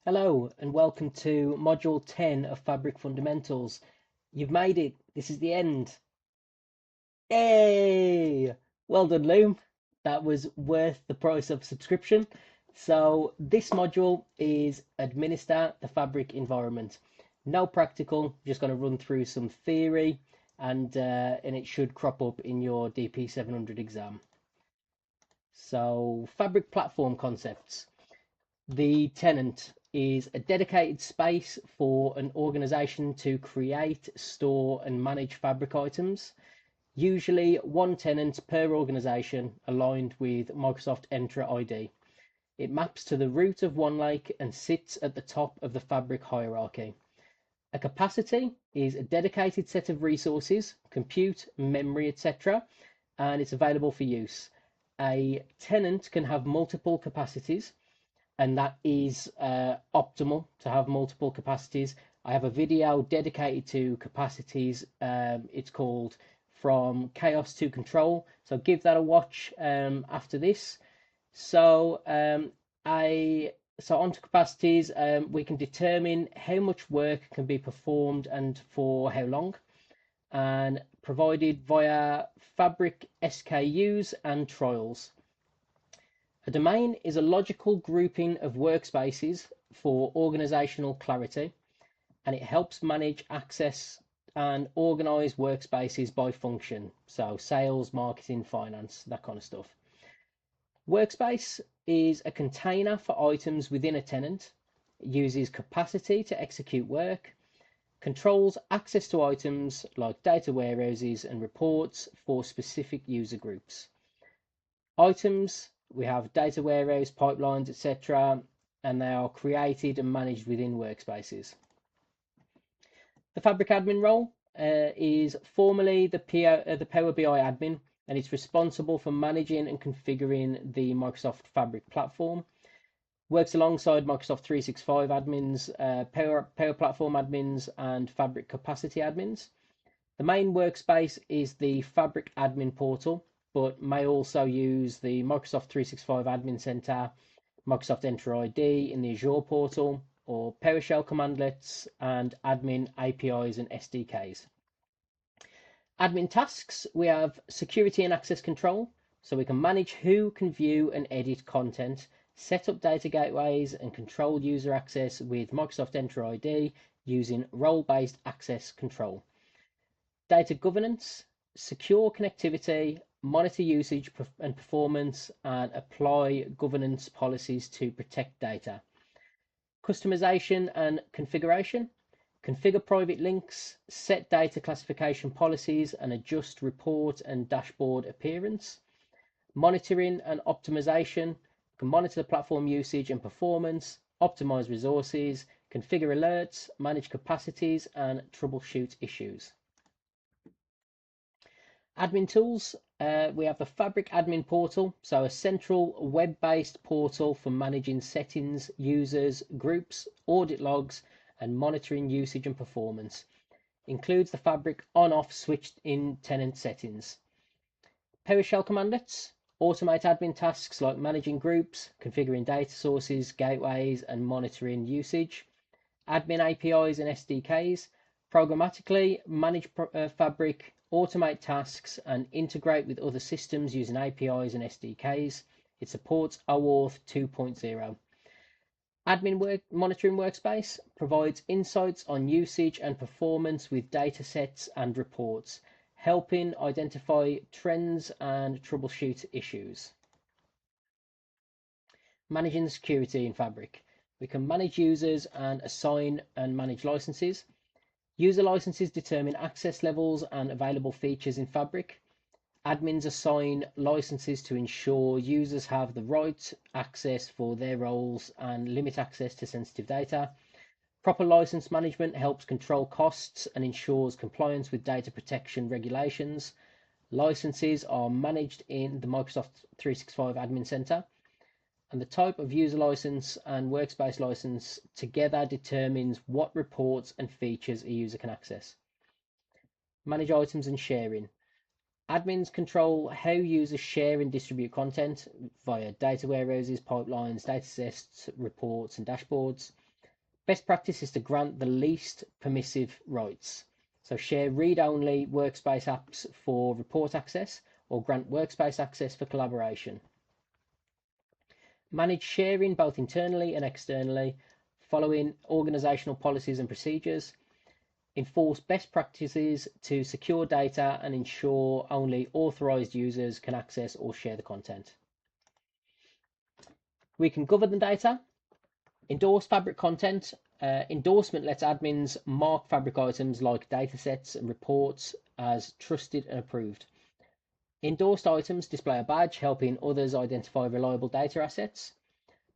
Hello and welcome to Module 10 of Fabric Fundamentals. You've made it. This is the end. Yay! Well done, Loom. That was worth the price of subscription. So this module is Administer the Fabric environment. No practical, just going to run through some theory and it should crop up in your DP 700 exam. So Fabric platform concepts. The tenant is a dedicated space for an organization to create, store, and manage fabric items. Usually one tenant per organization aligned with Microsoft Entra ID. It maps to the root of OneLake and sits at the top of the fabric hierarchy. A capacity is a dedicated set of resources, compute, memory, etc., and it's available for use. A tenant can have multiple capacities, and that is optimal to have multiple capacities. I have a video dedicated to capacities. It's called From Chaos to Control. So give that a watch after this. So onto capacities. We can determine how much work can be performed and for how long, and provided via Fabric SKUs and trials. A domain is a logical grouping of workspaces for organizational clarity, and it helps manage access and organize workspaces by function. So sales, marketing, finance, that kind of stuff. Workspace is a container for items within a tenant. It uses capacity to execute work, controls access to items like data warehouses and reports for specific user groups. Items, we have data warehouse, pipelines, etc., and they are created and managed within workspaces. The Fabric admin role is formally the Power BI admin, and it's responsible for managing and configuring the Microsoft Fabric platform. Works alongside Microsoft 365 admins, Power Platform admins, and Fabric capacity admins. The main workspace is the Fabric admin portal, but may also use the Microsoft 365 Admin Center, Microsoft Entra ID in the Azure portal, or PowerShell commandlets and admin APIs and SDKs. Admin tasks, we have security and access control, so we can manage who can view and edit content, set up data gateways and control user access with Microsoft Entra ID using role-based access control. Data governance, secure connectivity, monitor usage and performance, and apply governance policies to protect data. Customization and configuration, configure private links, set data classification policies, and adjust report and dashboard appearance. Monitoring and optimization, you can monitor the platform usage and performance, optimize resources, configure alerts, manage capacities, and troubleshoot issues. Admin tools, we have the Fabric admin portal, so a central web-based portal for managing settings, users, groups, audit logs, and monitoring usage and performance. Includes the Fabric on-off switched in tenant settings. PowerShell commandlets automate admin tasks like managing groups, configuring data sources, gateways, and monitoring usage. Admin APIs and SDKs programmatically manage Fabric, automate tasks, and integrate with other systems using APIs and SDKs. It supports OAuth 2.0. Admin monitoring workspace provides insights on usage and performance with datasets and reports, helping identify trends and troubleshoot issues. Managing the security in Fabric. We can manage users and assign and manage licenses. User licenses determine access levels and available features in Fabric. Admins assign licenses to ensure users have the right access for their roles and limit access to sensitive data. Proper license management helps control costs and ensures compliance with data protection regulations. Licenses are managed in the Microsoft 365 Admin Center, and the type of user license and workspace license together determines what reports and features a user can access. Manage items and sharing. Admins control how users share and distribute content via data warehouses, pipelines, datasets, reports, and dashboards. Best practice is to grant the least permissive rights. So share read-only workspace apps for report access or grant workspace access for collaboration. Manage sharing both internally and externally, following organizational policies and procedures. Enforce best practices to secure data and ensure only authorized users can access or share the content. We can govern the data. Endorse Fabric content. Endorsement lets admins mark Fabric items like datasets and reports as trusted and approved. Endorsed items display a badge, helping others identify reliable data assets.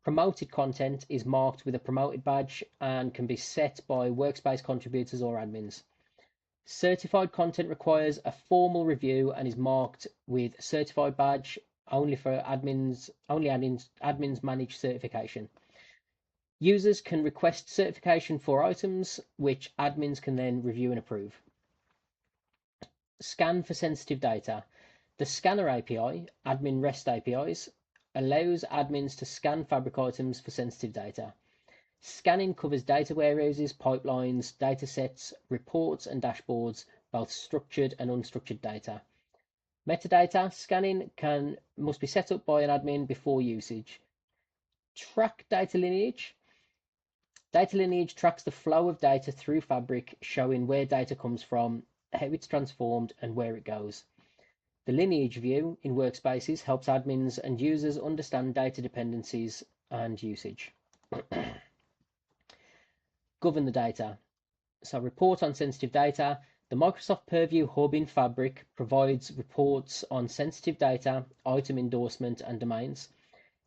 Promoted content is marked with a promoted badge and can be set by workspace contributors or admins. Certified content requires a formal review and is marked with certified badge only for admins. Only admins manage certification. Users can request certification for items, which admins can then review and approve. Scan for sensitive data. The Scanner API, admin REST APIs, allows admins to scan Fabric items for sensitive data. Scanning covers data warehouses, pipelines, datasets, reports, and dashboards, both structured and unstructured data. Metadata scanning must be set up by an admin before usage. Track data lineage. Data lineage tracks the flow of data through Fabric, showing where data comes from, how it's transformed, and where it goes. The lineage view in workspaces helps admins and users understand data dependencies and usage. Govern the data. So report on sensitive data. The Microsoft Purview Hub in Fabric provides reports on sensitive data, item endorsement, and domains.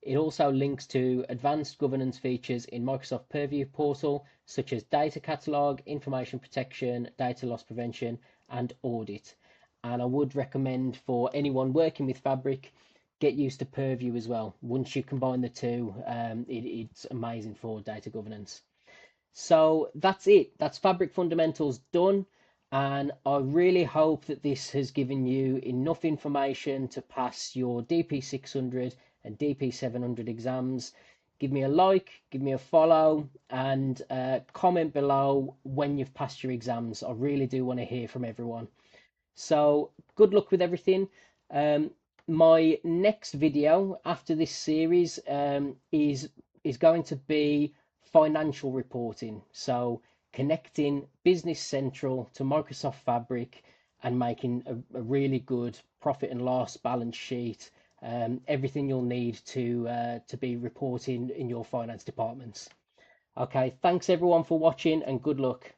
It also links to advanced governance features in Microsoft Purview portal, such as data catalog, information protection, data loss prevention, and audit. And I would recommend for anyone working with Fabric, get used to Purview as well. Once you combine the two, it's amazing for data governance. So that's it. That's Fabric Fundamentals done. And I really hope that this has given you enough information to pass your DP600 and DP700 exams. Give me a like, give me a follow, and comment below when you've passed your exams. I really do want to hear from everyone. So good luck with everything. My next video after this series is going to be financial reporting. So connecting Business Central to Microsoft Fabric and making a really good profit and loss balance sheet. Everything you'll need to be reporting in your finance departments. Okay, thanks everyone for watching and good luck.